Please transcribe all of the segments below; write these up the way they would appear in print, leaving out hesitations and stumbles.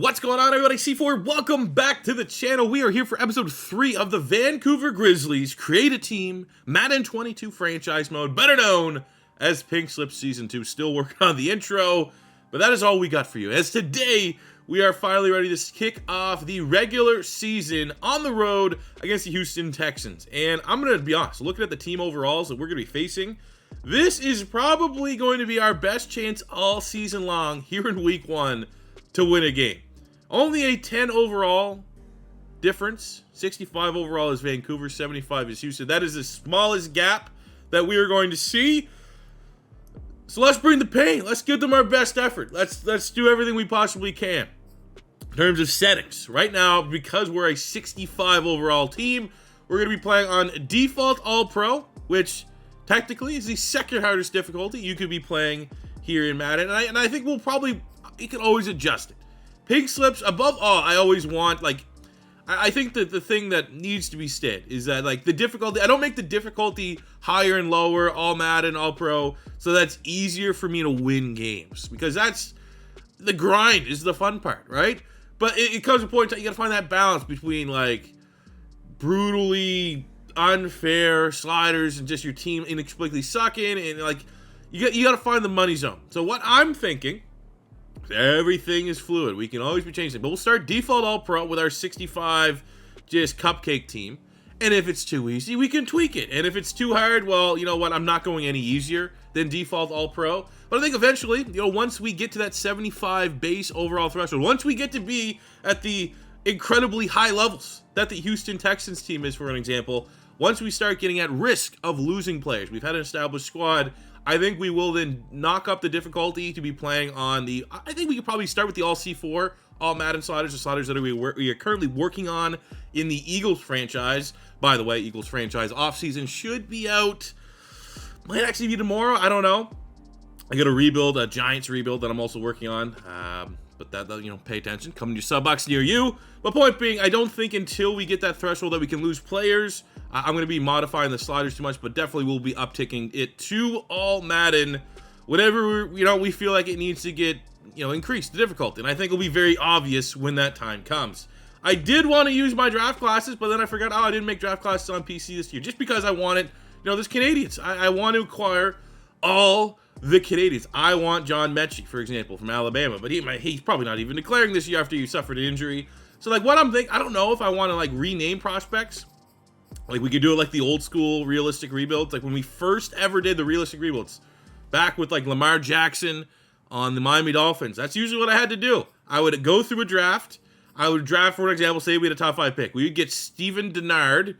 What's going on, everybody? C4, welcome back to the channel. We are here for episode 3 of the Vancouver Grizzlies Create a Team Madden 22 franchise mode, better known as Pink Slip Season 2. Still working on the intro, but that is all we got for you. As today, we are finally ready to kick off the regular season on the road against the Houston Texans. And I'm going to be honest, looking at the team overalls that we're going to be facing, this is probably going to be our best chance all season long here in week 1 to win a game. Only a 10 overall difference. 65 overall is Vancouver, 75 is Houston. That is the smallest gap that we are going to see. So let's bring the pain. Let's give them our best effort. Let's do everything we possibly can. In terms of settings, right now, because we're a 65 overall team, we're going to be playing on default All-Pro, which technically is the second hardest difficulty you could be playing here in Madden. And I think you can always adjust it. Pink slips, above all, I always want, I think that the thing that needs to be said is that, the difficulty, I don't make the difficulty higher and lower, all Madden, all pro, so that's easier for me to win games. Because that's, the grind is the fun part, right? But it comes to a point that you gotta find that balance between, brutally unfair sliders and just your team inexplicably sucking, and, you gotta find the money zone. So what I'm thinking, everything is fluid. We can always be changing. But we'll start default all-pro with our 65 just cupcake team. And if it's too easy, we can tweak it. And if it's too hard, well, you know what? I'm not going any easier than default all-pro. But I think eventually, once we get to that 75 base overall threshold, once we get to be at the incredibly high levels that the Houston Texans team is, for an example, once we start getting at risk of losing players, we've had an established squad, I think we will then knock up the difficulty to be playing on I think we could probably start with the all C4, all Madden sliders, the sliders that we are currently working on in the Eagles franchise. By the way, Eagles franchise offseason should be out. Might actually be tomorrow. I don't know. I got a Giants rebuild that I'm also working on. But that, pay attention. Coming to your sub box near you. But point being, I don't think until we get that threshold that we can lose players. I'm going to be modifying the sliders too much, but definitely will be upticking it to all Madden whenever we feel like it needs to get increased the difficulty. And I think it'll be very obvious when that time comes. I did want to use my draft classes, but then I forgot. I didn't make draft classes on PC this year just because I wanted there's Canadians. I want to acquire all the Canadians. I want John Mechie, for example, from Alabama, but he's probably not even declaring this year after he suffered an injury. So what I'm thinking, I don't know if I want to rename prospects. We could do it like the old school realistic rebuilds, when we first ever did the realistic rebuilds, back with Lamar Jackson on the Miami Dolphins. That's usually what I had to do. I would go through a draft. I would draft, for example, say we had a top 5 pick. We would get Steven Denard,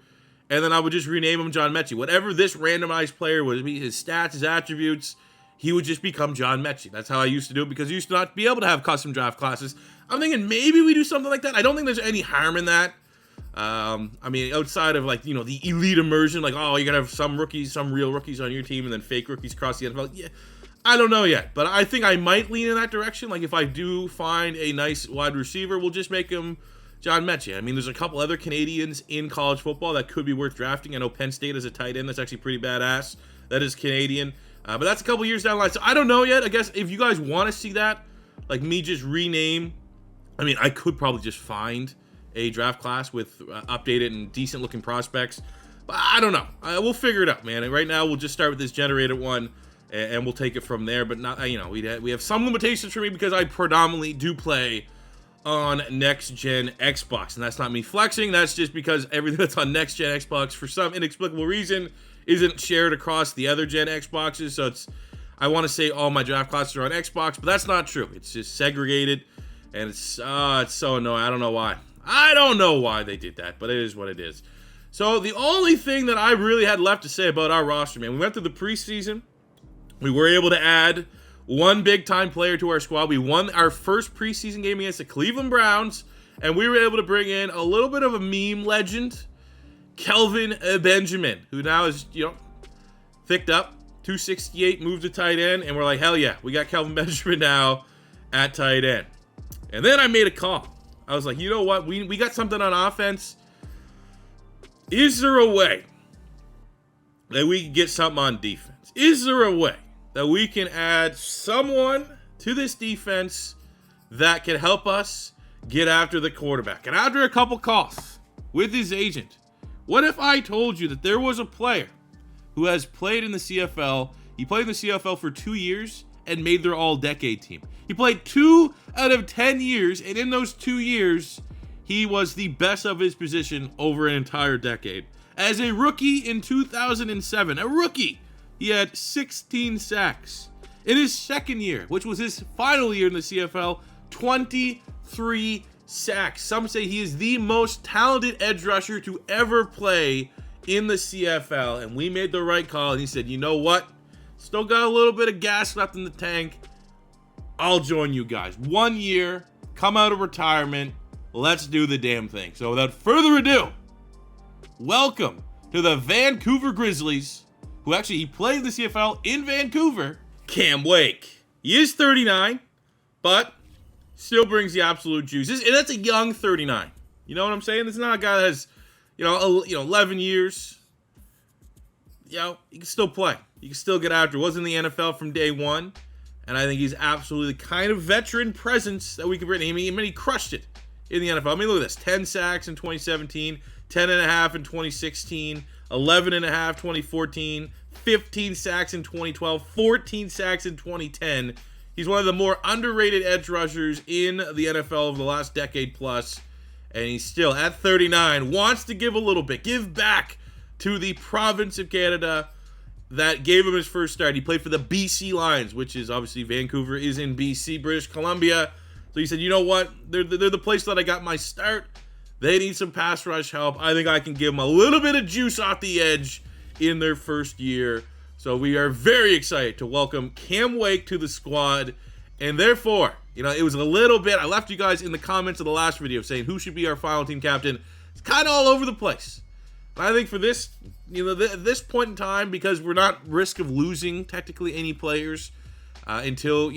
and then I would just rename him John Mechie. Whatever this randomized player would be, his stats, his attributes, he would just become John Mechie. That's how I used to do it because I used to not be able to have custom draft classes. I'm thinking maybe we do something like that. I don't think there's any harm in that. Outside of the elite immersion, you gotta have some rookies, some real rookies on your team, and then fake rookies across the NFL. Yeah, I don't know yet, but I think I might lean in that direction. If I do find a nice wide receiver, we'll just make him John Mechie. There's a couple other Canadians in college football that could be worth drafting. I know Penn State has a tight end that's actually pretty badass. That is Canadian, but that's a couple years down the line. So I don't know yet. I guess if you guys want to see that, me just rename. I could probably just find a draft class with updated and decent looking prospects, but I don't know. We'll figure it out, man. And right now we'll just start with this generated one, and we'll take it from there. But not, we have some limitations for me because I predominantly do play on next gen Xbox, and that's not me flexing. That's just because everything that's on next gen Xbox for some inexplicable reason isn't shared across the other gen Xboxes. So I want to say all my draft classes are on Xbox, but that's not true. It's just segregated, and it's so annoying. I don't know why they did that, but it is what it is. So the only thing that I really had left to say about our roster, man, we went through the preseason. We were able to add one big-time player to our squad. We won our first preseason game against the Cleveland Browns, and we were able to bring in a little bit of a meme legend, Kelvin Benjamin, who now is, thicked up, 268, moved to tight end, and we're like, hell yeah, we got Kelvin Benjamin now at tight end. And then I made a call. I was like, you know what? We got something on offense. Is there a way that we can get something on defense? Is there a way that we can add someone to this defense that can help us get after the quarterback. And after a couple calls with his agent, what if I told you that there was a player who has played in the CFL? He played in the CFL for 2 years and made their all-decade team. He played 2 out of 10 years, and in those 2 years, he was the best of his position over an entire decade. As a rookie in 2007, a rookie, he had 16 sacks. In his second year, which was his final year in the CFL, 23 sacks. Some say he is the most talented edge rusher to ever play in the CFL, and we made the right call, and he said, you know what? Still got a little bit of gas left in the tank. I'll join you guys. 1 year, come out of retirement, let's do the damn thing. So without further ado, welcome to the Vancouver Grizzlies, who actually he played the CFL in Vancouver, Cam Wake. He is 39, but still brings the absolute juices, and that's a young 39. You know what I'm saying? This is not a guy that has, 11 years. He can still play. He can still get after. Was in the NFL from day one, and I think he's absolutely the kind of veteran presence that we could bring. I mean, he crushed it in the NFL. I mean, look at this: 10 sacks in 2017, 10.5 in 2016, 11.5 2014, 15 sacks in 2012, 14 sacks in 2010. He's one of the more underrated edge rushers in the NFL over the last decade plus, and he's still, at 39, wants to give a little bit, give back to the province of Canada that gave him his first start. He played for the BC Lions, which is obviously Vancouver is in BC, British Columbia. So he said, you know what? They're the place that I got my start. They need some pass rush help. I think I can give them a little bit of juice off the edge in their first year. So we are very excited to welcome Cam Wake to the squad. And therefore, it was a little bit, I left you guys in the comments of the last video saying who should be our final team captain. It's kind of all over the place. But I think for this, at this point in time, because we're not risk of losing technically any players until,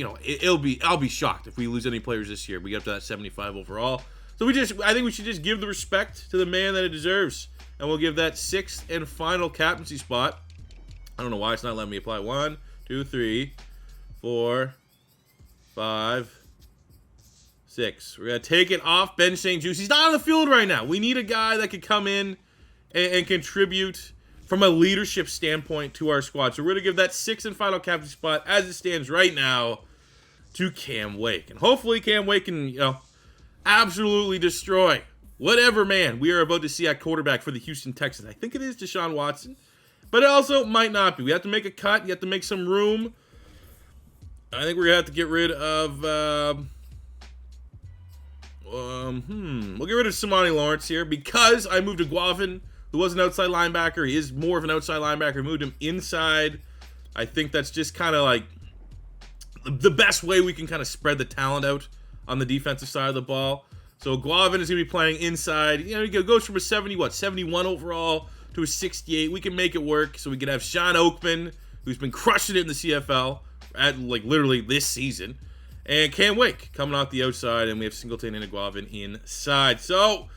I'll be shocked if we lose any players this year. We get up to that 75 overall. So I think we should just give the respect to the man that it deserves. And we'll give that 6th and final captaincy spot. I don't know why it's not letting me apply. 1, 2, 3, 4, 5, 6. We're going to take it off Ben St. Juste. He's not on the field right now. We need a guy that could come in and contribute from a leadership standpoint to our squad. So we're going to give that 6th and final captaincy spot as it stands right now to Cam Wake. And hopefully Cam Wake can, absolutely destroy whatever man we are about to see at quarterback for the Houston Texans. I think it is Deshaun Watson, but it also might not be. We have to make a cut. You have to make some room. I think we're going to have to get rid of, we'll get rid of Samani Lawrence here because I moved to Guavin, who was an outside linebacker. He is more of an outside linebacker. Moved him inside. I think that's just kind of like the best way we can kind of spread the talent out on the defensive side of the ball. So Guavin is going to be playing inside. He goes from a 71 overall to a 68. We can make it work. So we can have Sean Oakman, who's been crushing it in the CFL at literally this season, and Cam Wake coming off the outside, and we have Singleton and Guavin inside. So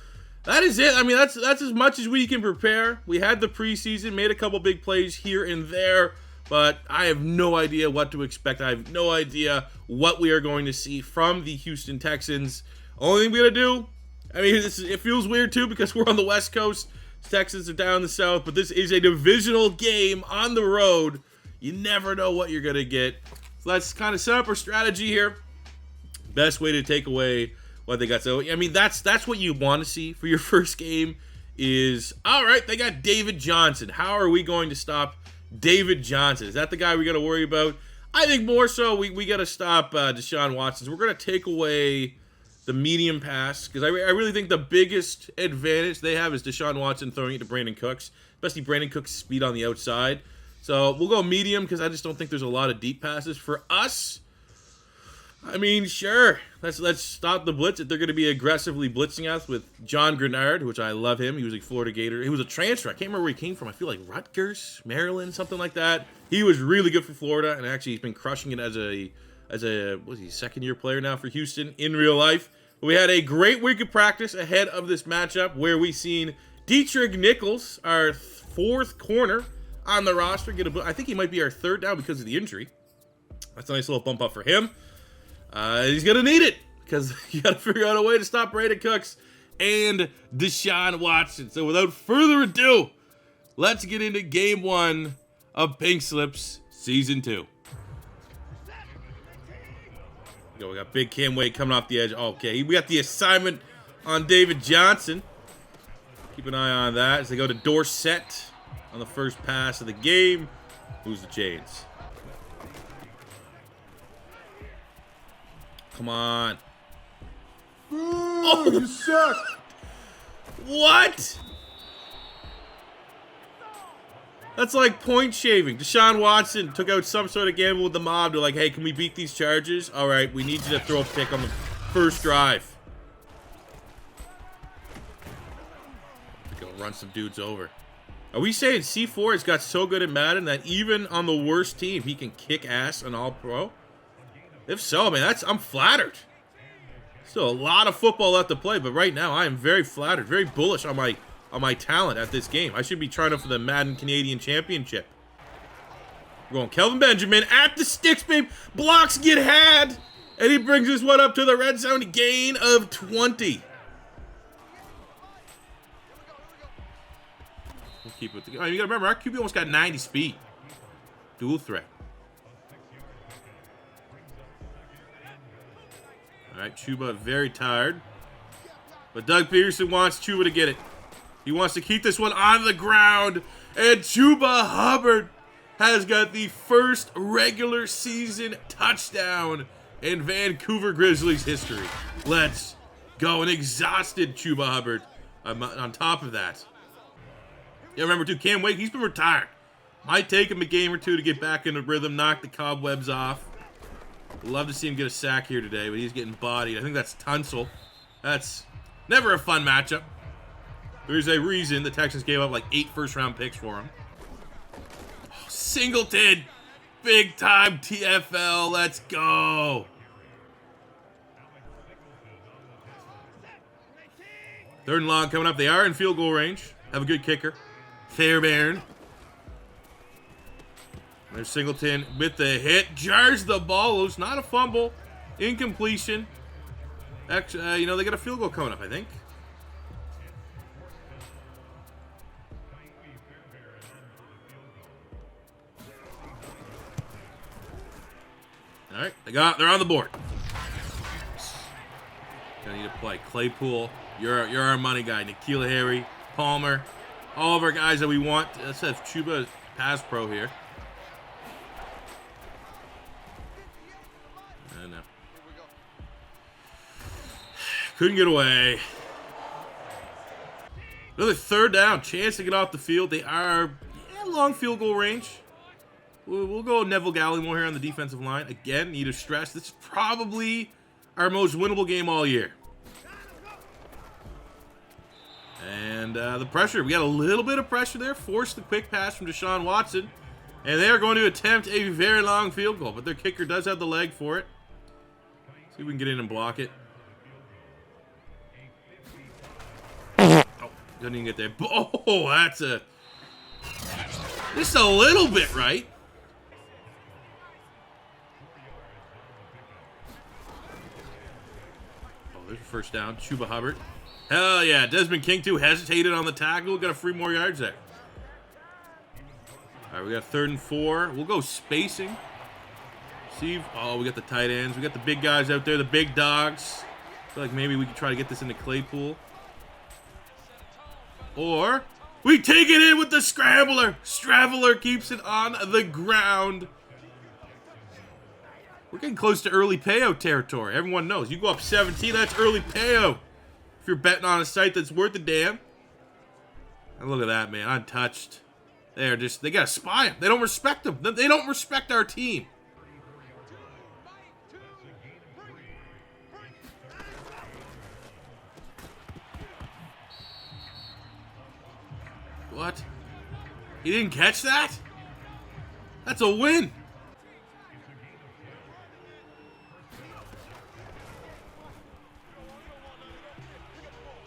that is it. I mean, that's as much as we can prepare. We had the preseason, made a couple big plays here and there, but I have no idea what to expect. I have no idea what we are going to see from the Houston Texans. Only thing we're going to do, it feels weird too because we're on the West Coast. Texans are down the South, but this is a divisional game on the road. You never know what you're going to get. So let's kind of set up our strategy here. Best way to take away what they got. So, that's what you want to see for your first game is, all right, they got David Johnson. How are we going to stop David Johnson? Is that the guy we got to worry about? I think more so we got to stop Deshaun Watson. So we're going to take away the medium pass because I really think the biggest advantage they have is Deshaun Watson throwing it to Brandon Cooks, especially Brandon Cooks' speed on the outside. So we'll go medium because I just don't think there's a lot of deep passes for us. Sure. Let's stop the blitz. If they're going to be aggressively blitzing us with John Grenard, which I love him. He was a Florida Gator. He was a transfer. I can't remember where he came from. I feel like Rutgers, Maryland, something like that. He was really good for Florida, and actually he's been crushing it as a second-year player now for Houston in real life. We had a great week of practice ahead of this matchup where we seen Dietrich Nichols, our 4th corner on the roster, I think he might be our 3rd now because of the injury. That's a nice little bump up for him. He's going to need it because you got to figure out a way to stop Brandon Cooks and Deshaun Watson. So without further ado, let's get into game 1 of Pink Slips Season 2. We got Big Cam Wade coming off the edge. Okay, we got the assignment on David Johnson. Keep an eye on that as they go to Dorsett on the first pass of the game. Who's the chains? Come on. Oh, you suck. What? That's like point shaving. Deshaun Watson took out some sort of gamble with the mob. They're like, hey, can we beat these charges? All right, we need you to throw a pick on the first drive. Go run some dudes over. Are we saying C4 has got so good at Madden that even on the worst team, he can kick ass an all-pro? If so, man, I'm flattered. Still a lot of football left to play, but right now I am very flattered, very bullish on my talent at this game. I should be trying out for the Madden Canadian Championship. We're going Kelvin Benjamin at the sticks, babe. Blocks get had, and he brings this one up to the red zone. Gain of 20. We'll keep it together. You gotta remember, our QB almost got 90 speed. Dual threat. All right, Chuba very tired. But Doug Peterson wants Chuba to get it. He wants to keep this one on the ground. And Chuba Hubbard has got the first regular season touchdown in Vancouver Grizzlies history. Let's go. An exhausted Chuba Hubbard on top of that. Yeah, remember, too, Cam Wake, he's been retired. Might take him a game or two to get back into rhythm, knock the cobwebs off. Love to see him get a sack here today, but he's getting bodied. I think that's Tunsil. That's never a fun matchup. There's a reason the Texans gave up like 8 first-round picks for him. Oh, Singleton. Big-time TFL. Let's go. Third and long coming up. They are in field goal range. Have a good kicker. Fairbairn. There's Singleton with the hit. Jars the ball loose. Not a fumble. Incompletion. Actually, they got a field goal coming up, I think. All right, they're on the board. Gonna need to play Claypool. You're our money guy. N'Keal Harry, Palmer, all of our guys that we want. Let's have Chuba pass pro here. No. Couldn't get away. Another third down. Chance to get off the field. They are long field goal range. We'll go Neville Gallimore here on the defensive line. Again, need to stress, this is probably our most winnable game all year. And the pressure. We got a little bit of pressure there. Forced the quick pass from Deshaun Watson. And they are going to attempt a very long field goal. But their kicker does have the leg for it. See if we can get in and block it. Oh, couldn't even get there. Oh, that's just a little bit right. There's a first down. Chuba Hubbard. Hell yeah. Desmond King, too, hesitated on the tackle. Got a free more yards there. All right, we got 3rd and 4. We'll go spacing. See, we got the tight ends. We got the big guys out there, the big dogs. I feel like maybe we can try to get this into Claypool. Or we take it in with the scrambler. Straveler keeps it on the ground. We're getting close to early payout territory. Everyone knows. You go up 17, that's early payout. If you're betting on a site that's worth a damn. And look at that, man. Untouched. They got to spy him. They don't respect him. They don't respect our team. What? He didn't catch that? That's a win.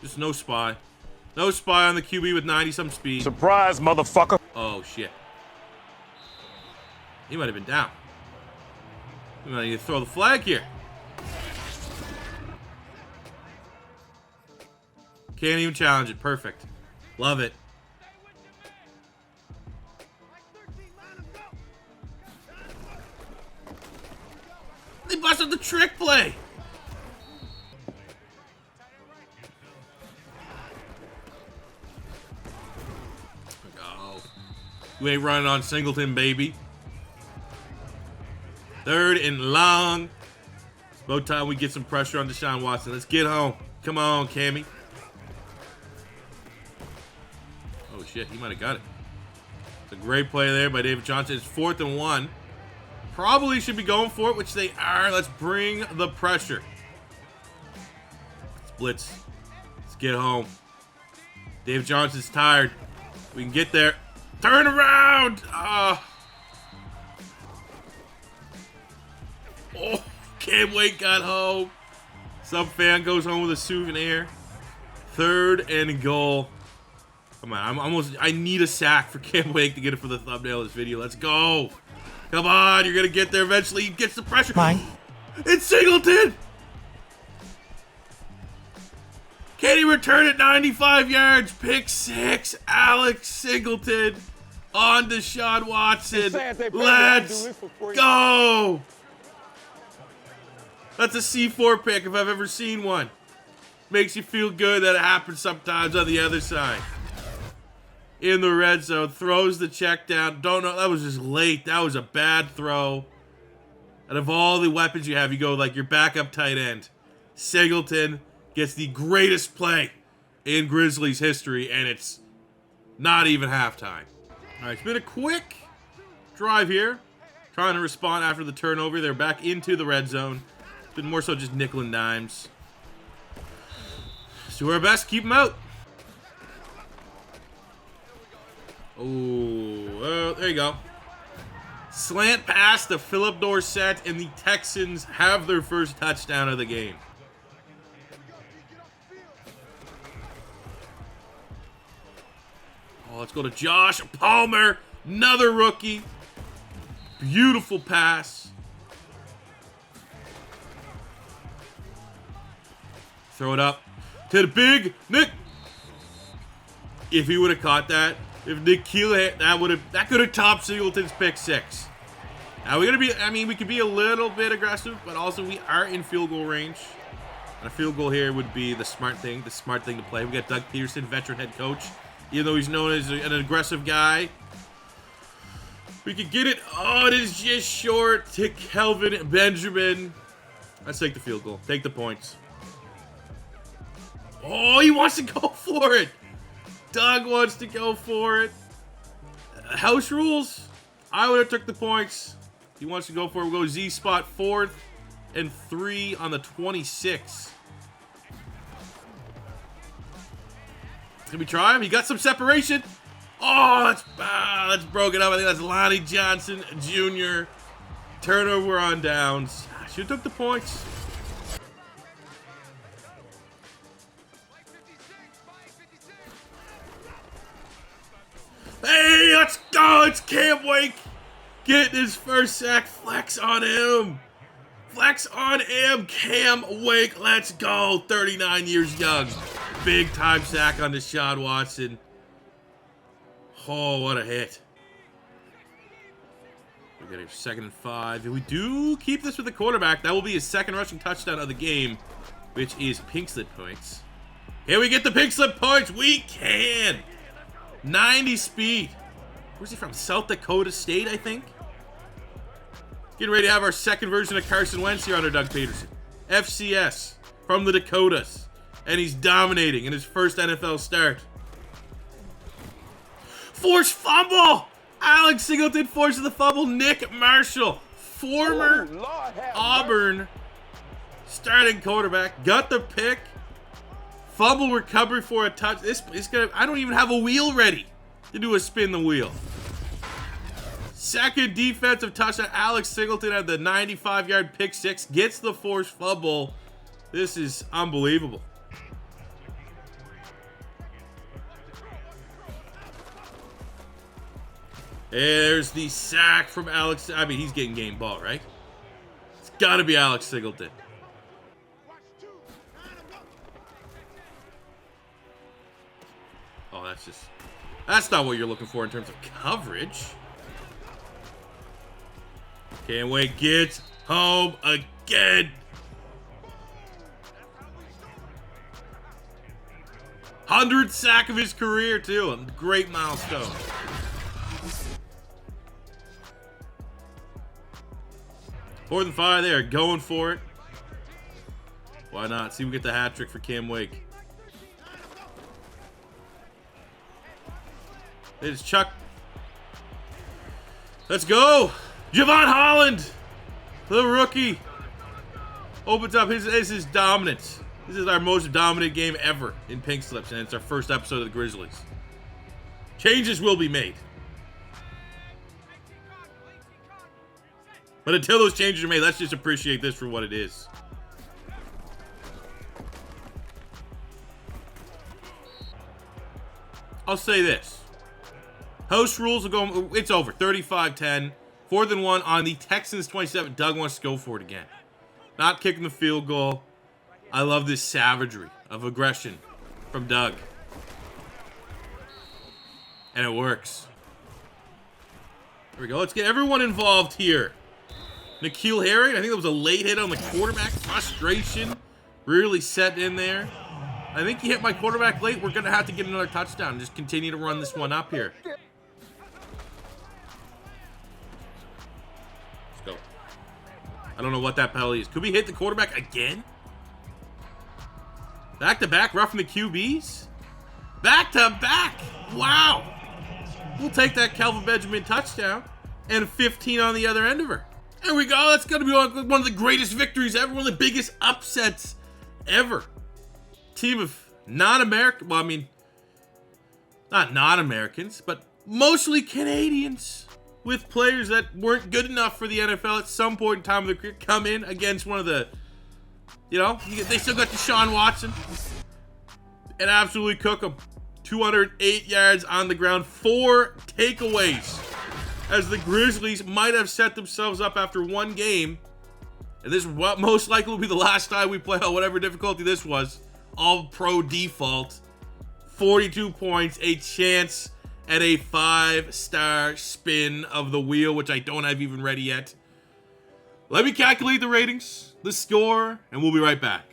Just no spy. No spy on the QB with 90-some speed. Surprise, motherfucker. Oh, shit. He might have been down. We might need to throw the flag here. Can't even challenge it. Perfect. Love it. They busted the trick play. Oh. You ain't running on Singleton, baby. 3rd and long. It's about time we get some pressure on Deshaun Watson. Let's get home. Come on, Cammy. Oh, shit. He might have got it. It's a great play there by David Johnson. It's 4th and 1. Probably should be going for it, which they are. Let's bring the pressure. Let's blitz. Let's get home. Dave Johnson's tired. We can get there. Turn around! Oh, Cam Wake got home. Some fan goes home with a souvenir. 3rd and goal. Come on, I need a sack for Cam Wake to get it for the thumbnail of this video. Let's go. Come on, you're going to get there eventually. He gets the pressure. Fine. It's Singleton. Can he return it 95 yards? Pick 6. Alex Singleton on Deshaun Watson. Let's go. That's a C4 pick if I've ever seen one. Makes you feel good that it happens sometimes on the other side. In the red zone, throws the check down. Don't know, that was just late. That was a bad throw. Out of all the weapons you have, you go like your backup tight end. Singleton gets the greatest play in Grizzlies history, and it's not even halftime. All right, it's been a quick drive here. Trying to respond after the turnover. They're back into the red zone. It's been more so just nickel and dimes. Let's do our best. Keep them out. Oh, there you go. Slant pass to Philip Dorsett, and the Texans have their first touchdown of the game. Oh, let's go to Josh Palmer, another rookie. Beautiful pass. Throw it up to the big Nick. If he would have caught that, if Nick Keel hit, that could have topped Singleton's pick 6. Now we could be a little bit aggressive, but also we are in field goal range. And a field goal here would be the smart thing to play. We got Doug Peterson, veteran head coach. Even though he's known as an aggressive guy, we could get it. Oh, it is just short to Kelvin Benjamin. Let's take the field goal. Take the points. Oh, he wants to go for it. Doug wants to go for it. House rules. I would have took the points. He wants to go for it. We'll go Z spot 4th and 3 on the 26. Can we try him? He got some separation. Oh, that's broken up. I think that's Lonnie Johnson Jr. Turnover on downs. Should have took the points. Hey, let's go. It's Cam Wake getting his first sack. Flex on him. Flex on him. Cam Wake, let's go. 39 years young. Big time sack on Deshaun Watson. Oh, what a hit. We're getting 2nd and 5. If we do keep this with the quarterback, that will be his 2nd rushing touchdown of the game, which is pink slip points. Can we get the pink slip points? We can. 90 speed. Where's he from? South Dakota State, I think. Getting ready to have our 2nd version of Carson Wentz here under Doug Peterson. FCS from the Dakotas. And he's dominating in his first NFL start. Forced fumble! Alex Singleton forces the fumble. Nick Marshall, former Auburn starting quarterback, got the pick. Fumble recovery for a touch. I don't even have a wheel ready to do a spin the wheel. 2nd defensive touchdown. Alex Singleton had the 95-yard pick 6. Gets the forced fumble. This is unbelievable. There's the sack from Alex. I mean, he's getting game ball, right? It's got to be Alex Singleton. Oh, that's not what you're looking for in terms of coverage. Can't wait. Gets home again. 100th sack of his career, too. A great milestone. Fourth and 5 there. Going for it. Why not? See if we get the hat trick for Cam Wake. It's Chuck. Let's go. Javon Holland, the rookie, opens up. This is dominance. This is our most dominant game ever in Pink Slips, and it's our first episode of the Grizzlies. Changes will be made. But until those changes are made, let's just appreciate this for what it is. I'll say this. House rules will go. It's over. 35-10. 4th and 1 on the Texans 27. Doug wants to go for it again. Not kicking the field goal. I love this savagery of aggression from Doug. And it works. There we go. Let's get everyone involved here. N'Keal Harry, I think that was a late hit on the quarterback. Frustration really set in there. I think he hit my quarterback late. We're going to have to get another touchdown. Just continue to run this one up here. Let's go. I don't know what that penalty is. Could we hit the quarterback again? Back-to-back roughing the QBs? Back-to-back! Wow! We'll take that Kelvin Benjamin touchdown and 15 on the other end of her. There we go. That's going to be one of the greatest victories ever. One of the biggest upsets ever. Team of non-American, well, I mean, not non-Americans, but mostly Canadians with players that weren't good enough for the NFL at some point in time of their career come in against one of the, you know, they still got Deshaun Watson and absolutely cook them. 208 yards on the ground, 4 takeaways as the Grizzlies might have set themselves up after one game. And this most likely will be the last time we play on whatever difficulty this was. All pro default. 42 points, a chance at a 5-star spin of the wheel, which I don't have even ready yet. Let me calculate the ratings, the score, and we'll be right back.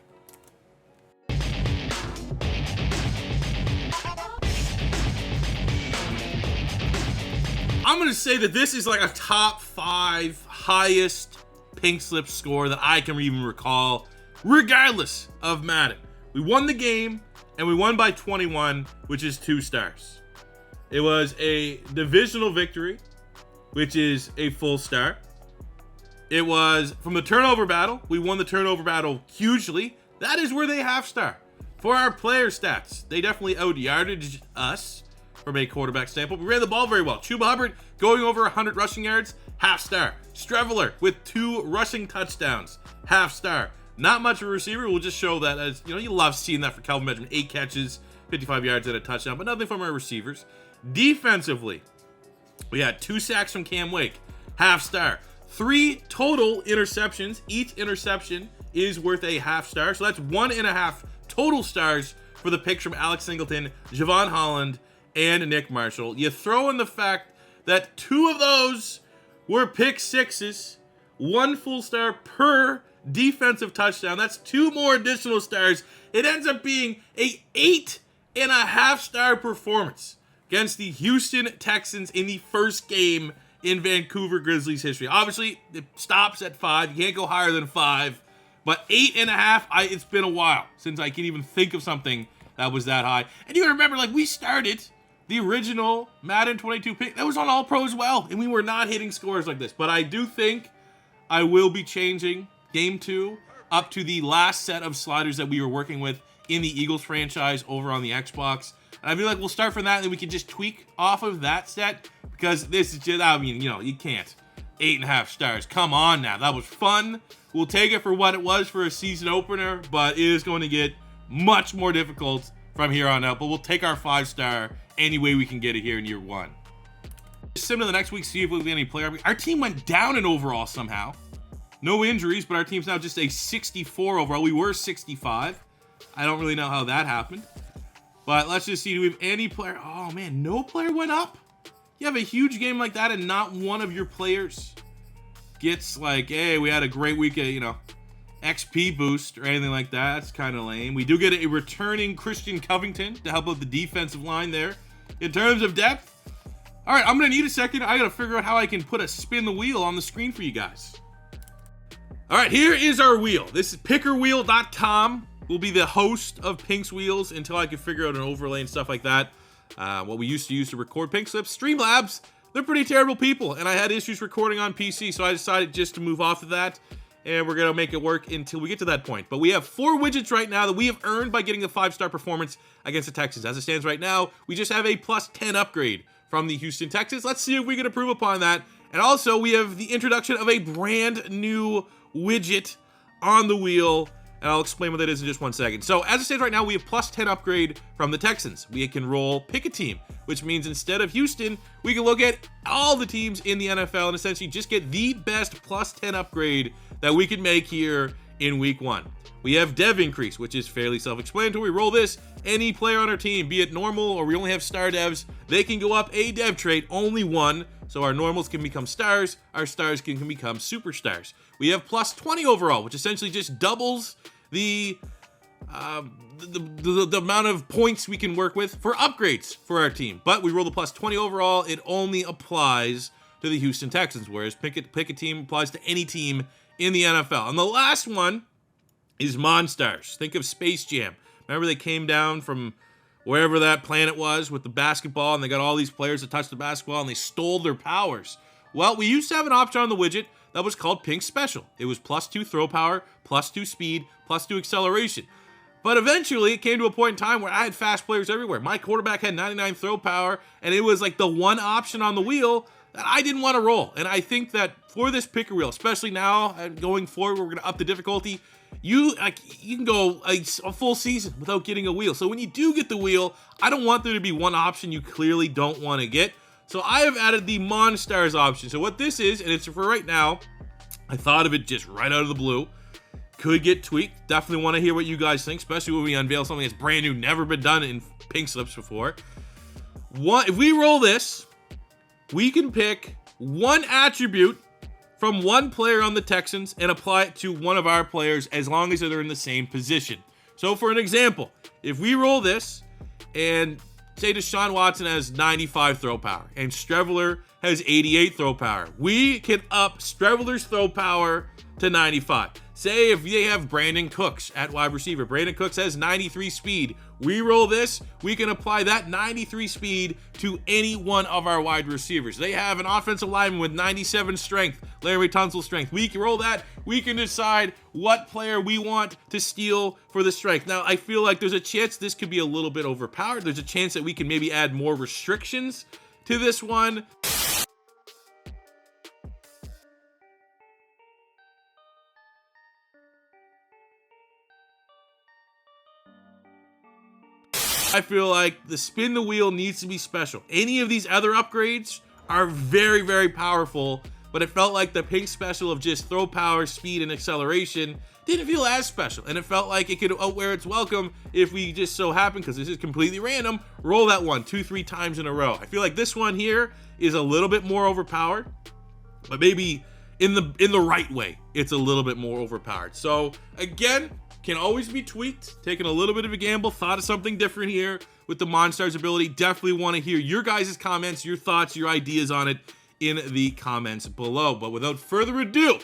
I'm going to say that this is like a top 5 highest Pink Slip score that I can even recall, regardless of Madden. We won the game, and we won by 21, which is 2 stars. It was a divisional victory, which is a full star. It was from the turnover battle. We won the turnover battle hugely. That is where they half-star. For our player stats, they definitely out-yardaged us from a quarterback standpoint. We ran the ball very well. Chuba Hubbard going over 100 rushing yards, half-star. Streveler with 2 rushing touchdowns, half-star. Not much of a receiver. We'll just show that as, you know, you love seeing that for Kelvin Benjamin. 8 catches, 55 yards and a touchdown, but nothing from our receivers. Defensively, we had 2 sacks from Cam Wake, half-star. 3 total interceptions. Each interception is worth a half-star. So that's 1.5 total stars for the picks from Alex Singleton, Javon Holland, and Nick Marshall. You throw in the fact that 2 of those were pick sixes, 1 full star per defensive touchdown. That's 2 more additional stars. It ends up being a 8.5 star performance against the Houston Texans in the first game in Vancouver Grizzlies history. Obviously, it stops at 5. You can't go higher than 5. But 8.5, it's been a while since I can even think of something that was that high. And you remember, like, we started the original Madden 22 pick. That was on All Pro as well. And we were not hitting scores like this. But I do think I will be changing Game 2 up to the last set of sliders that we were working with in the Eagles franchise over on the Xbox. And I feel like we'll start from that, and then we can just tweak off of that set, because this is just, I mean, you know, you can't. 8.5 stars. Come on now. That was fun. We'll take it for what it was for a season opener, but it is going to get much more difficult from here on out. But we'll take our 5-star any way we can get it here in year 1. Sim to the next week, see if we get any player. Our team went down in overall somehow. No injuries, but our team's now just a 64 overall. We were 65. I don't really know how that happened. But let's just see, do we have any player? Oh man, no player went up? You have a huge game like that and not one of your players gets like, hey, we had a great week of, you know, XP boost or anything like that. That's kind of lame. We do get a returning Christian Covington to help out the defensive line there. In terms of depth, all right, I'm going to need a second. I got to figure out how I can put a spin the wheel on the screen for you guys. All right, here is our wheel. This is pickerwheel.com. Will be the host of Pink's Wheels until I can figure out an overlay and stuff like that. What we used to use to record Pink Slips, Streamlabs, they're pretty terrible people, and I had issues recording on PC, so I decided just to move off of that, and we're going to make it work until we get to that point. But we have 4 widgets right now that we have earned by getting a 5-star performance against the Texans. As it stands right now, we just have a +10 upgrade from the Houston Texans. Let's see if we can improve upon that. And also, we have the introduction of a brand new widget on the wheel, and I'll explain what that is in just one second. So as it stands right now, we have +10 upgrade from the Texans. We can roll pick a team, which means instead of Houston, we can look at all the teams in the NFL and essentially just get the best +10 upgrade that we can make here in week 1. We have dev increase, which is fairly self-explanatory. We roll this, any player on our team, be it normal or we only have star devs, they can go up a dev trait, only 1. So our normals can become stars, our stars can become superstars. We have +20 overall, which essentially just doubles the amount of points we can work with for upgrades for our team. But we roll the +20 overall, it only applies to the Houston Texans, whereas pick a team applies to any team in the NFL. And the last one is Monstars. Think of Space Jam. Remember they came down from wherever that planet was with the basketball, and they got all these players that touched the basketball, and they stole their powers. Well, we used to have an option on the widget that was called Pink Special. It was +2 throw power, +2 speed, +2 acceleration. But eventually, it came to a point in time where I had fast players everywhere. My quarterback had 99 throw power, and it was like the one option on the wheel that I didn't want to roll. And I think that for this picker wheel, especially now going forward, we're going to up the difficulty. You can go a full season without getting a wheel. So when you do get the wheel, I don't want there to be one option you clearly don't want to get. So I have added the Monstars option. So what this is, and it's for right now, I thought of it just right out of the blue. Could get tweaked. Definitely want to hear what you guys think, especially when we unveil something that's brand new, never been done in Pink Slips before. If we roll this, we can pick one attribute from one player on the Texans and apply it to one of our players as long as they're in the same position. So for an example, if we roll this and say Deshaun Watson has 95 throw power and Streveler has 88 throw power, we can up Streveler's throw power to 95. Say if they have Brandon Cooks at wide receiver. Brandon Cooks has 93 speed. We roll this, we can apply that 93 speed to any one of our wide receivers. They have an offensive lineman with 97 strength, Larry Tunsil strength. We can roll that, we can decide what player we want to steal for the strength. Now, I feel like there's a chance this could be a little bit overpowered. There's a chance that we can maybe add more restrictions to this one. I feel like the spin the wheel needs to be special. Any of these other upgrades are very, very powerful, but it felt like the Pink Special of just throw power, speed, and acceleration didn't feel as special. And it felt like it could outwear its welcome if we just so happen, because this is completely random, roll that one 2-3 times in a row. I feel like this one here is a little bit more overpowered, but maybe in the right way, it's a little bit more overpowered. So again, can always be tweaked, taking a little bit of a gamble, thought of something different here with the Monstars ability. Definitely want to hear your guys' comments, your thoughts, your ideas on it in the comments below. But without further ado,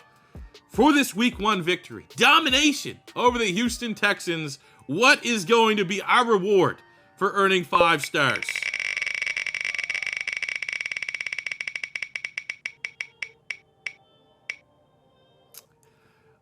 for this week 1 victory, domination over the Houston Texans, what is going to be our reward for earning 5 stars?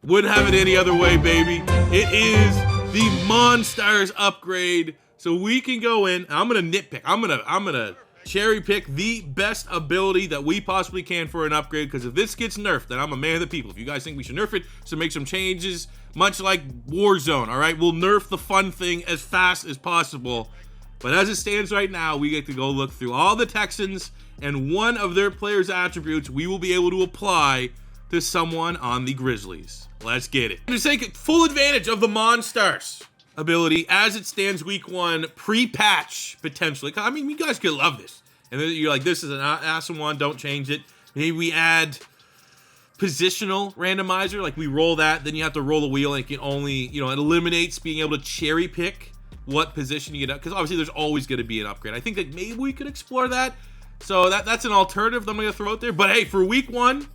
Wouldn't have it any other way, baby. It is the Monstars upgrade. So we can go in. I'm gonna nitpick. I'm gonna cherry pick the best ability that we possibly can for an upgrade. Because if this gets nerfed, then I'm a man of the people. If you guys think we should nerf it, so make some changes, much like Warzone. All right, we'll nerf the fun thing as fast as possible. But as it stands right now, we get to go look through all the Texans, and one of their players' attributes we will be able to apply to someone on the Grizzlies. Let's get it. To take full advantage of the Monstars, ability as it stands week 1, pre-patch potentially. I mean, you guys could love this. And then you're like, this is an awesome one, don't change it. Maybe we add positional randomizer, like we roll that, then you have to roll the wheel and it can only, it eliminates being able to cherry pick what position you get up, because obviously there's always going to be an upgrade. I think that maybe we could explore that. So that's an alternative that I'm going to throw out there. But hey, for week 1,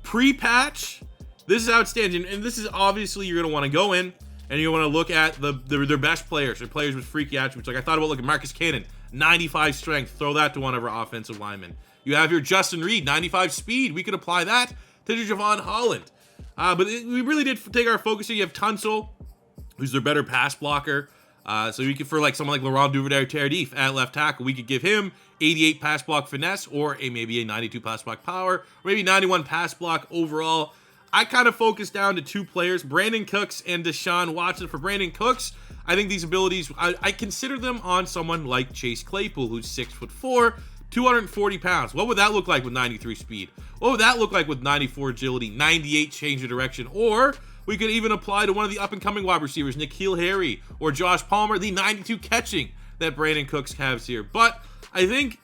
pre-patch, this is outstanding. And this is obviously you're going to want to go in and you want to look at their best players, or players with freaky attributes. Like I thought about looking at Marcus Cannon, 95 strength, throw that to one of our offensive linemen. You have your Justin Reed, 95 speed. We could apply that to Javon Holland. But we really did take our focus here. You have Tunsil, who's their better pass blocker. So we could, for like someone like Laurent Duvernay-Tardif at left tackle, we could give him 88 pass block finesse, or maybe a 92 pass block power, or maybe 91 pass block overall. I kind of focused down to 2 players, Brandon Cooks and Deshaun Watson. For Brandon Cooks, I think these abilities, I consider them on someone like Chase Claypool, who's 6'4", 240 pounds. What would that look like with 93 speed? What would that look like with 94 agility, 98 change of direction? Or we could even apply to one of the up-and-coming wide receivers, N'Keal Harry or Josh Palmer, the 92 catching that Brandon Cooks has here. But I think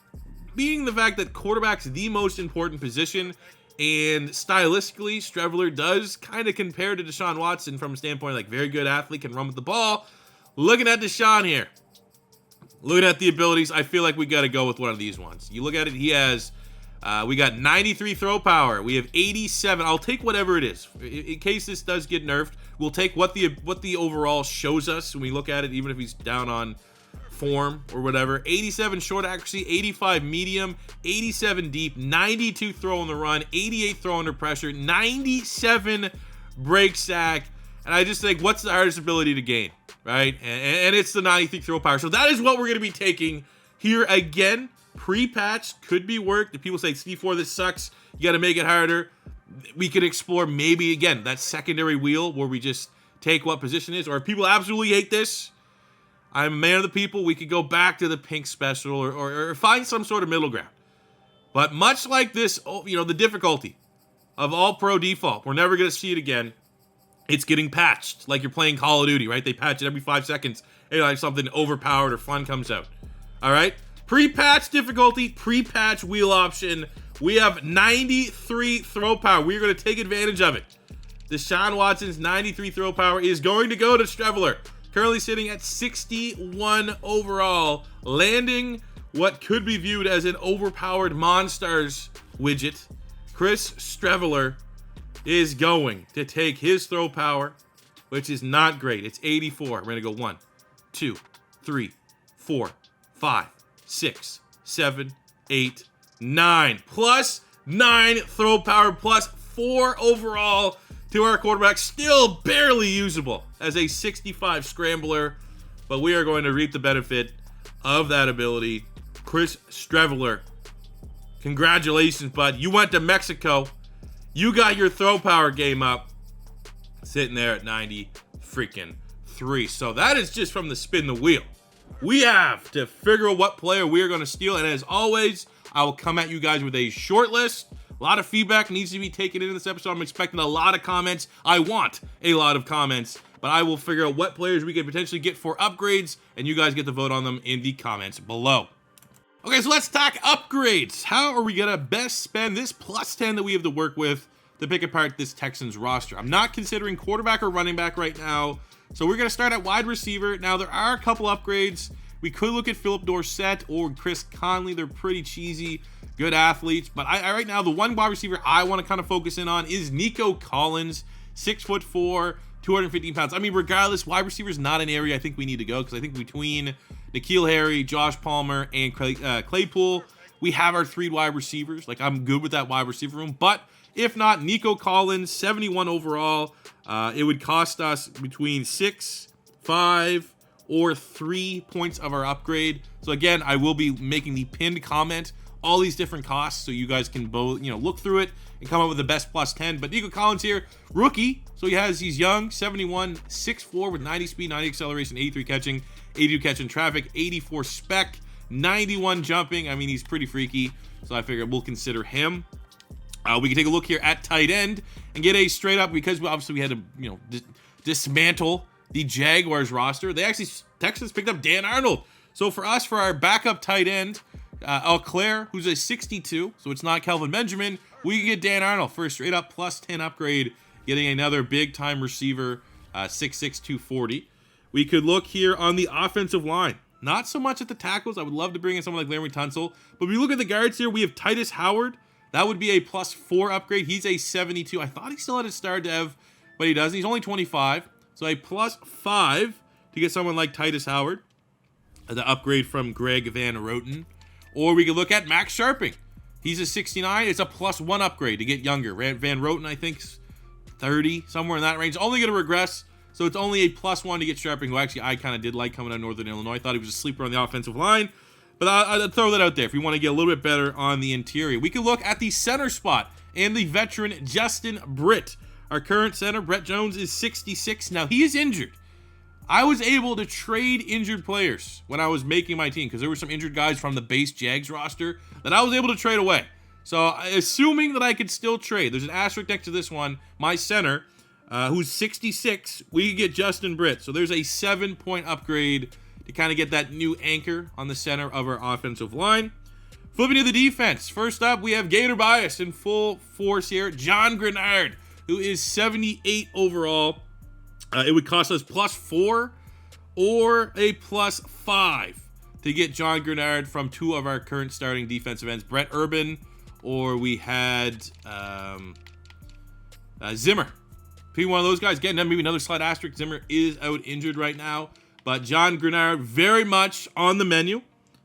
being the fact that quarterback's the most important position, and stylistically, Streveler does kind of compare to Deshaun Watson from a standpoint like very good athlete, can run with the ball. Looking at Deshaun here, looking at the abilities, I feel like we got to go with one of these ones. You look at it, he has, we got 93 throw power. We have 87. I'll take whatever it is. In case this does get nerfed, we'll take what the overall shows us when we look at it, even if he's down on form or whatever. 87 short accuracy, 85 medium, 87 deep, 92 throw on the run, 88 throw under pressure, 97 break sack. And I just think, what's the hardest ability to gain, right? And it's the 93 throw power. So that is what we're going to be taking here again. Pre-patch could be worked. If people say, C4, this sucks, you got to make it harder. We could explore maybe, again, that secondary wheel where we just take what position is. Or if people absolutely hate this, I'm a man of the people, we could go back to the pink special or find some sort of middle ground. But much like this, the difficulty of all pro default, we're never going to see it again. It's getting patched like you're playing Call of Duty, right? They patch it every 5 seconds. And like something overpowered or fun comes out. All right? Pre-patch difficulty, pre-patch wheel option. We have 93 throw power. We're going to take advantage of it. Deshaun Watson's 93 throw power is going to go to Streveler. Currently sitting at 61 overall, landing what could be viewed as an overpowered Monstars widget. Chris Streveler is going to take his throw power, which is not great. It's 84. We're going to go 1, 2, 3, 4, 5, 6, 7, 8, 9. Plus 9 throw power, plus 4 overall to our quarterback. Still barely usable as a 65 scrambler, but we are going to reap the benefit of that ability. Chris Streveler, congratulations, bud. You went to Mexico. You got your throw power game up, sitting there at 90 freaking 3. So that is just from the spin the wheel. We have to figure out what player we are going to steal, and as always, I will come at you guys with a short list. A lot of feedback needs to be taken in this episode. I'm expecting a lot of comments. I want a lot of comments, but I will figure out what players we could potentially get for upgrades, and you guys get to vote on them in the comments below. Okay, so let's talk upgrades. How are we going to best spend this plus 10 that we have to work with to pick apart this Texans roster? I'm not considering quarterback or running back right now, so we're going to start at wide receiver. Now, there are a couple upgrades. We could look at Philip Dorsett or Chris Conley. They're pretty cheesy, good athletes. But I right now, the one wide receiver I want to kind of focus in on is Nico Collins, 6'4", 215 pounds. I mean, regardless, wide receiver is not an area I think we need to go, because I think between N'Keal Harry, Josh Palmer, and Claypool, we have our 3 wide receivers. Like, I'm good with that wide receiver room. But if not, Nico Collins, 71 overall. It would cost us between 6, 5, or 3 points of our upgrade. So again, I will be making the pinned comment, all these different costs, so you guys can both, look through it and come up with the best plus 10. But Nico Collins here, rookie. So he's young, 71, 6'4", with 90 speed, 90 acceleration, 83 catching, 82 catching traffic, 84 spec, 91 jumping. I mean, he's pretty freaky. So I figured we'll consider him. We can take a look here at tight end and get a straight up, because obviously we had to, dismantle the Jaguars roster. Texans picked up Dan Arnold. So for us, for our backup tight end, Claire, who's a 62, so it's not Kelvin Benjamin, we can get Dan Arnold for a straight up plus 10 upgrade, getting another big time receiver, 6'6", 240. We could look here on the offensive line. Not so much at the tackles. I would love to bring in someone like Larry Tunsil. But if we look at the guards here, we have Titus Howard. That would be a plus 4 upgrade. He's a 72. I thought he still had a star dev, but he doesn't. He's only 25. So a plus 5 to get someone like Titus Howard. The upgrade from Greg Van Roten. Or we could look at Max Sharping. He's a 69. It's a plus 1 upgrade to get younger. Van Roten, I think, 30, somewhere in that range. Only going to regress. So it's only a plus 1 to get Sharping, who actually I kind of did like coming out of Northern Illinois. I thought he was a sleeper on the offensive line. But I'd throw that out there if we want to get a little bit better on the interior. We could look at the center spot and the veteran Justin Britt. Our current center, Brett Jones, is 66. Now, he is injured. I was able to trade injured players when I was making my team because there were some injured guys from the base Jags roster that I was able to trade away. So, assuming that I could still trade, there's an asterisk next to this one, my center, who's 66, we could get Justin Britt. So, there's a 7-point upgrade to kind of get that new anchor on the center of our offensive line. Flipping to the defense. First up, we have Gator Bias in full force here. John Grenard, who is 78 overall. It would cost us plus 4 or a plus 5 to get John Grenard from 2 of our current starting defensive ends. Brett Urban, or we had Zimmer. Between one of those guys, getting them, maybe another slight asterisk. Zimmer is out injured right now. But John Grenard, very much on the menu.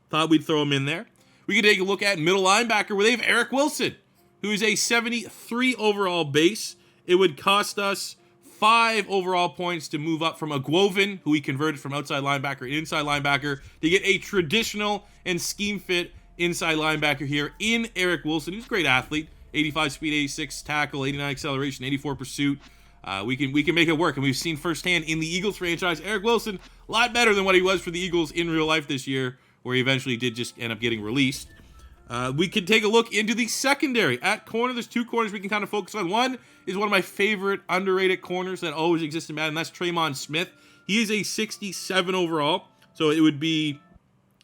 Thought we'd throw him in there. We can take a look at middle linebacker where they have Eric Wilson, who is a 73 overall base. It would cost us 5 overall points to move up from a Guoven, who we converted from outside linebacker and inside linebacker, to get a traditional and scheme fit inside linebacker here in Eric Wilson, who's a great athlete. 85 speed, 86 tackle, 89 acceleration, 84 pursuit. We can make it work, and we've seen firsthand in the Eagles franchise, Eric Wilson, a lot better than what he was for the Eagles in real life this year, where he eventually did just end up getting released. We can take a look into the secondary. At corner, there's 2 corners we can kind of focus on. One is one of my favorite underrated corners that always exist in Madden, and that's Tremon Smith. He is a 67 overall, so it would be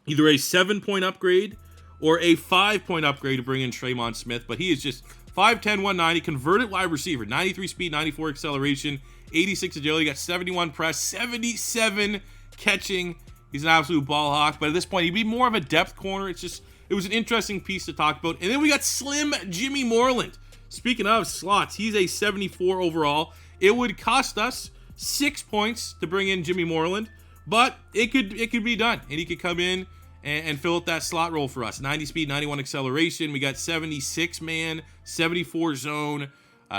either a 7-point upgrade or a 5-point upgrade to bring in Tremon Smith, but he is just 5'10", 190, converted wide receiver, 93 speed, 94 acceleration, 86 agility, got 71 press, 77 catching. He's an absolute ball hawk, but at this point, he'd be more of a depth corner. It was an interesting piece to talk about. And then we got Slim Jimmy Moreland. Speaking of slots, he's a 74 overall. It would cost us 6 points to bring in Jimmy Moreland, but it could be done, and he could come in and fill out that slot role for us. 90 speed, 91 acceleration. We got 76 man, 74 zone,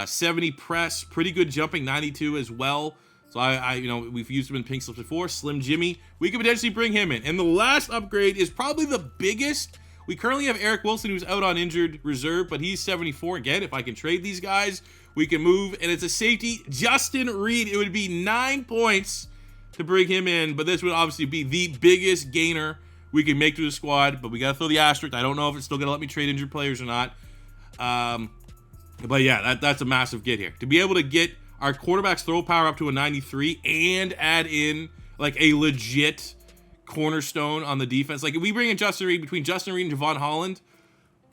70 press, pretty good jumping, 92 as well. So we've used him in pink slips before. Slim Jimmy, we could potentially bring him in. And the last upgrade is probably the biggest. We currently have Eric Wilson, who's out on injured reserve, but he's 74. Again, if I can trade these guys, we can move. And it's a safety, Justin Reed. It would be 9 points to bring him in, but this would obviously be the biggest gainer we can make to the squad, but we got to throw the asterisk. I don't know if it's still going to let me trade injured players or not. But yeah, that's a massive get here. To be able to get our quarterback's throw power up to a 93 and add in like a legit cornerstone on the defense. Like if we bring in Justin Reed, between Justin Reed and Javon Holland,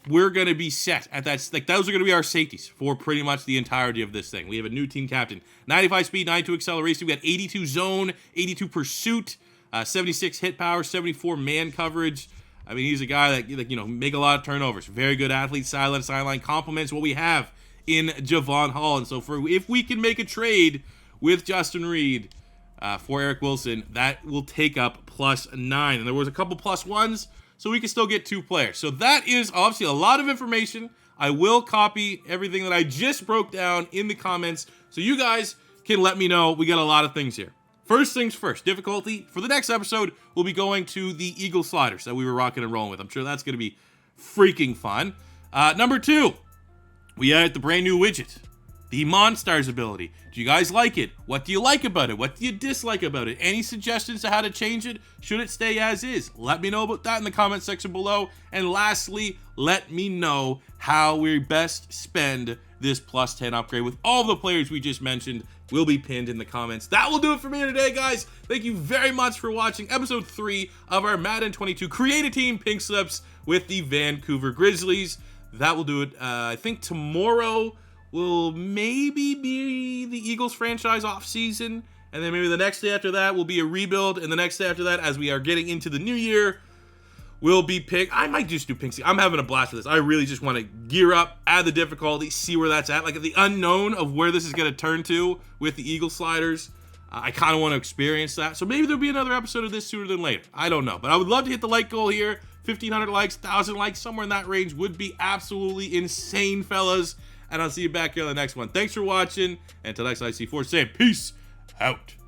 we're going to be set at that. Like those are going to be our safeties for pretty much the entirety of this thing. We have a new team captain, 95 speed, 92 acceleration. We got 82 zone, 82 pursuit, 76 hit power, 74 man coverage. I mean, he's a guy that make a lot of turnovers. Very good athlete, sideline, complements what we have in Javon Holland. So if we can make a trade with Justin Reed for Eric Wilson, that will take up +9. And there was a couple +1s, so we can still get 2 players. So that is obviously a lot of information. I will copy everything that I just broke down in the comments, so you guys can let me know. We got a lot of things here. First things first, difficulty. For the next episode, we'll be going to the Eagle sliders that we were rocking and rolling with. I'm sure that's going to be freaking fun. Number 2, we added the brand new widget, the Monstars ability. Do you guys like it? What do you like about it? What do you dislike about it? Any suggestions to how to change it? Should it stay as is? Let me know about that in the comment section below. And lastly, let me know how we best spend this +10 upgrade with all the players we just mentioned will be pinned in the comments. That will do it for me today, guys. Thank you very much for watching episode 3 of our Madden 22 Create a Team Pink Slips with the Vancouver Grizzlies. That will do it. I think tomorrow will maybe be the Eagles franchise off season, and then maybe the next day after that will be a rebuild, and the next day after that, as we are getting into the new year, will be pick. I might just do pink. I'm having a blast with this. I really just want to gear up, add the difficulty, see where that's at, like the unknown of where this is going to turn to with the Eagle sliders. I kind of want to experience that, so maybe there'll be another episode of this sooner than later. I don't know, but I would love to hit the like goal here. 1,500 likes, 1,000 likes, somewhere in that range would be absolutely insane, fellas. And I'll see you back here on the next one. Thanks for watching. And until next time, I see 4 saying peace out.